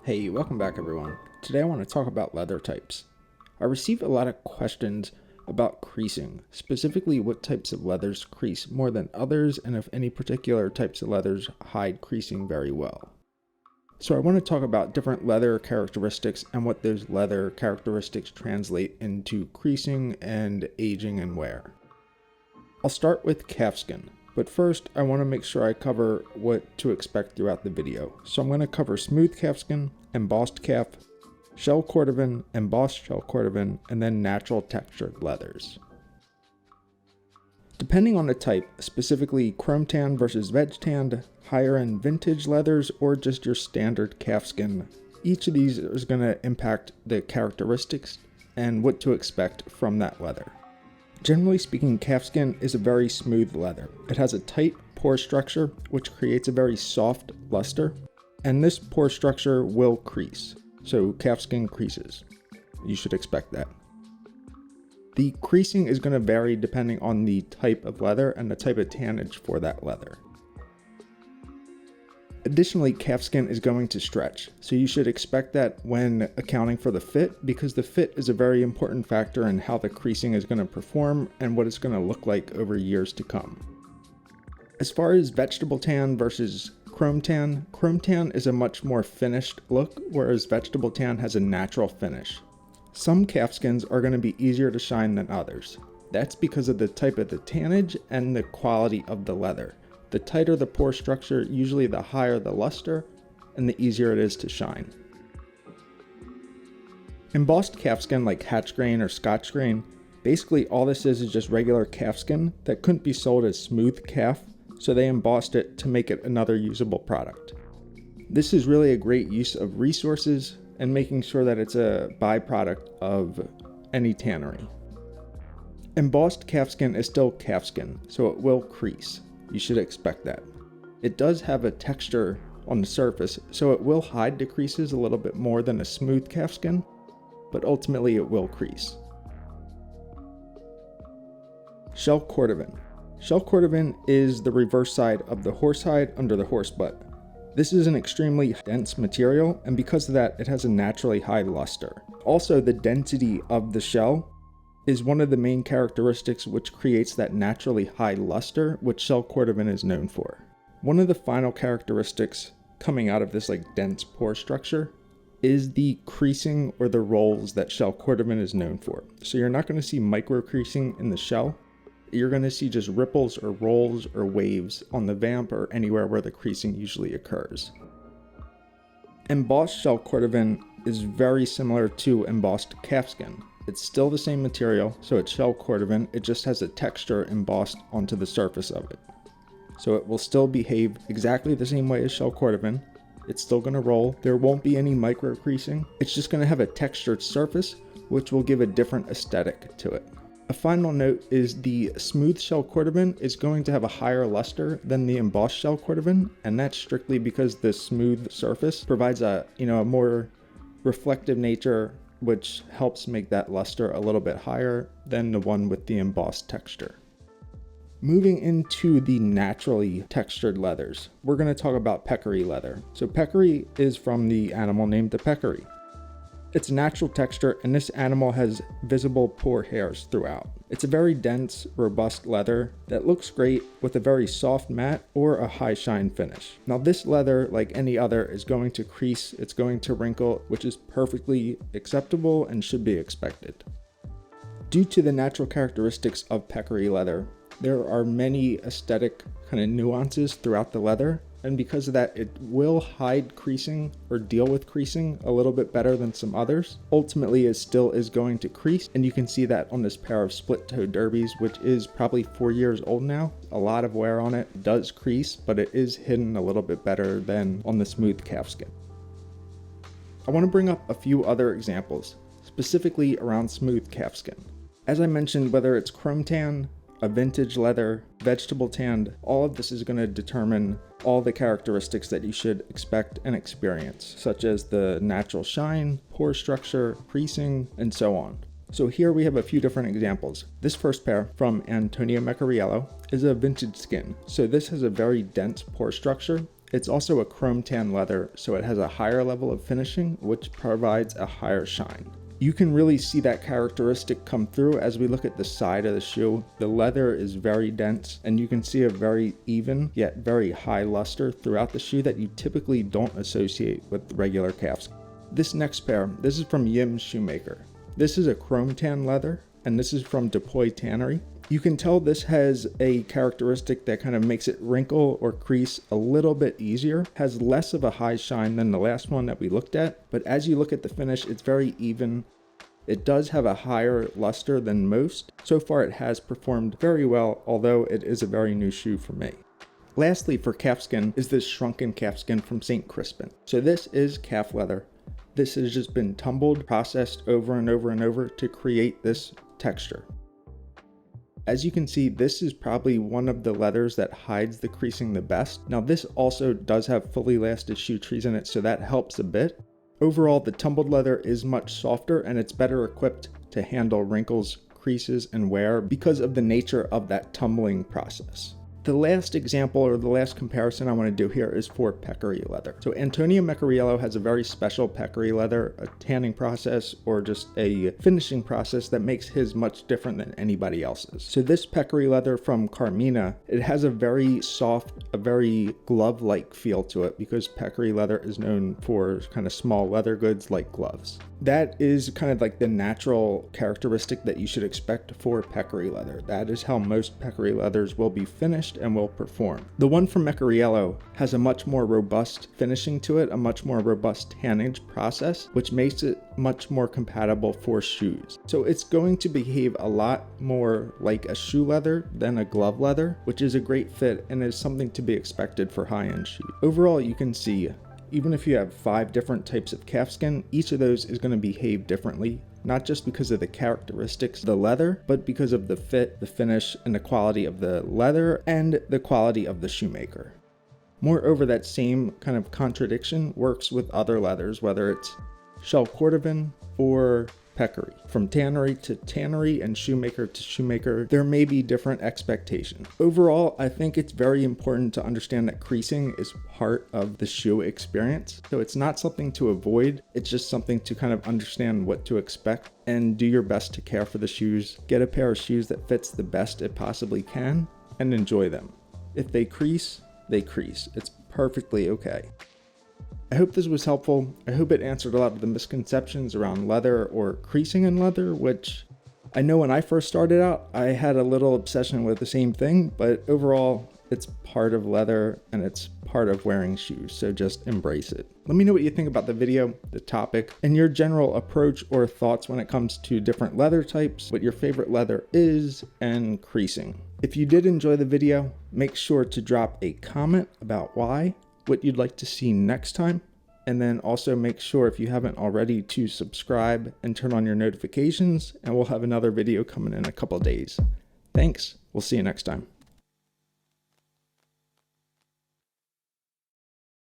Hey, welcome back everyone. Today I want to talk about leather types. I receive a lot of questions about creasing, specifically what types of leathers crease more than others and if any particular types of leathers hide creasing very well. So I want to talk about different leather characteristics and what those leather characteristics translate into creasing and aging and wear. I'll start with calfskin. But first, I want to make sure I cover what to expect throughout the video. So I'm going to cover smooth calfskin, embossed calf, shell Cordovan, embossed shell Cordovan, and then natural textured leathers. Depending on the type, specifically chrome tan versus veg tanned, higher end vintage leathers, or just your standard calfskin, each of these is going to impact the characteristics and what to expect from that leather. Generally speaking, calfskin is a very smooth leather. It has a tight pore structure, which creates a very soft luster, and this pore structure will crease. So calfskin creases. You should expect that. The creasing is going to vary depending on the type of leather and the type of tannage for that leather. Additionally, calfskin is going to stretch, so you should expect that when accounting for the fit, because the fit is a very important factor in how the creasing is going to perform and what it's going to look like over years to come. As far as vegetable tan versus chrome tan is a much more finished look, whereas vegetable tan has a natural finish. Some calfskins are going to be easier to shine than others. That's because of the type of the tannage and the quality of the leather. The tighter the pore structure, usually the higher the luster, and the easier it is to shine. Embossed calfskin like hatch grain or Scotch grain, basically all this is just regular calfskin that couldn't be sold as smooth calf, so they embossed it to make it another usable product. This is really a great use of resources and making sure that it's a byproduct of any tannery. Embossed calfskin is still calfskin, so it will crease. You should expect that. It does have a texture on the surface, so it will hide the creases a little bit more than a smooth calfskin, but ultimately it will crease. Shell Cordovan. Shell Cordovan is the reverse side of the horsehide under the horse butt. This is an extremely dense material, and because of that, it has a naturally high luster. Also, the density of the shell is one of the main characteristics which creates that naturally high luster, which shell Cordovan is known for. One of the final characteristics coming out of this dense pore structure is the creasing or the rolls that shell Cordovan is known for. So you're not going to see micro creasing in the shell. You're going to see just ripples or rolls or waves on the vamp or anywhere where the creasing usually occurs. Embossed shell Cordovan is very similar to embossed calfskin. It's still the same material, so it's shell Cordovan, it just has a texture embossed onto the surface of it. So it will still behave exactly the same way as shell Cordovan. It's still going to roll, there won't be any micro creasing, it's just going to have a textured surface, which will give a different aesthetic to it. A final note is the smooth shell Cordovan is going to have a higher luster than the embossed shell Cordovan, and that's strictly because the smooth surface provides a more reflective nature, which helps make that luster a little bit higher than the one with the embossed texture. Moving into the naturally textured leathers, we're going to talk about Peccary leather. So peccary is from the animal named the peccary. It's a natural texture, and this animal has visible pore hairs throughout. It's a very dense, robust leather that looks great with a very soft matte or a high shine finish. Now this leather, like any other, is going to crease, it's going to wrinkle, which is perfectly acceptable and should be expected. Due to the natural characteristics of peccary leather, there are many aesthetic kind of nuances throughout the leather, and because of that, it will hide creasing or deal with creasing a little bit better than some others. Ultimately, it still is going to crease, and you can see that on this pair of split-toe derbies, which is probably 4 years old now. A lot of wear on it. It does crease, but it is hidden a little bit better than on the smooth calfskin. I want to bring up a few other examples, specifically around smooth calfskin. As I mentioned, whether it's chrome tan, a vintage leather, vegetable tanned, all of this is going to determine all the characteristics that you should expect and experience, such as the natural shine, pore structure, creasing, and so on. So here we have a few different examples. This first pair from Antonio Mecariello is a vintage skin. So this has a very dense pore structure It's also a chrome tan leather, so it has a higher level of finishing, which provides a higher shine. You can really see that characteristic come through as we look at the side of the shoe. The leather is very dense, and you can see a very even yet very high luster throughout the shoe that you typically don't associate with regular calfskin. This next pair, this is from Yim's Shoemaker. This is a chrome tan leather, and this is from Depoy Tannery. You can tell this has a characteristic that kind of makes it wrinkle or crease a little bit easier, has less of a high shine than the last one that we looked at, but as you look at the finish, it's very even. It does have a higher luster than most. So far it has performed very well, although it is a very new shoe for me. Lastly, for calfskin is this shrunken calfskin from St. Crispin. So this is calf leather. This has just been tumbled, processed over and over and over to create this texture. As you can see, this is probably one of the leathers that hides the creasing the best. Now this also does have fully lasted shoe trees in it, so that helps a bit. Overall, the tumbled leather is much softer and it's better equipped to handle wrinkles, creases, and wear because of the nature of that tumbling process. The last example or the last comparison I want to do here is for Peccary Leather. So Antonio Mecariello has a very special Peccary Leather, a tanning process or just a finishing process that makes his much different than anybody else's. So this Peccary Leather from Carmina, it has a very soft, a very glove-like feel to it because Peccary Leather is known for kind of small leather goods like gloves. That is kind of like the natural characteristic that you should expect for Peccary Leather. That is how most Peccary Leathers will be finished and will perform. The one from Mecariello has a much more robust finishing to it, a much more robust tannage process, which makes it much more compatible for shoes. So it's going to behave a lot more like a shoe leather than a glove leather, which is a great fit and is something to be expected for high-end shoes. Overall, you can see, even if you have 5 different types of calfskin, each of those is going to behave differently, not just because of the characteristics of the leather, but because of the fit, the finish, and the quality of the leather and the quality of the shoemaker. Moreover, that same kind of contradiction works with other leathers, whether it's shell Cordovan or Peccary. From tannery to tannery and shoemaker to shoemaker, there may be different expectations. Overall, I think it's very important to understand that creasing is part of the shoe experience. So it's not something to avoid, it's just something to kind of understand what to expect and do your best to care for the shoes. Get a pair of shoes that fits the best it possibly can and enjoy them. If they crease, they crease. It's perfectly okay. I hope this was helpful. I hope it answered a lot of the misconceptions around leather or creasing in leather, which I know when I first started out, I had a little obsession with the same thing, but overall, it's part of leather and it's part of wearing shoes, so just embrace it. Let me know what you think about the video, the topic, and your general approach or thoughts when it comes to different leather types, what your favorite leather is, and creasing. If you did enjoy the video, make sure to drop a comment about why, what you'd like to see next time, and then also make sure, if you haven't already, to subscribe and turn on your notifications, and we'll have another video coming in a couple days. Thanks. We'll see you next time.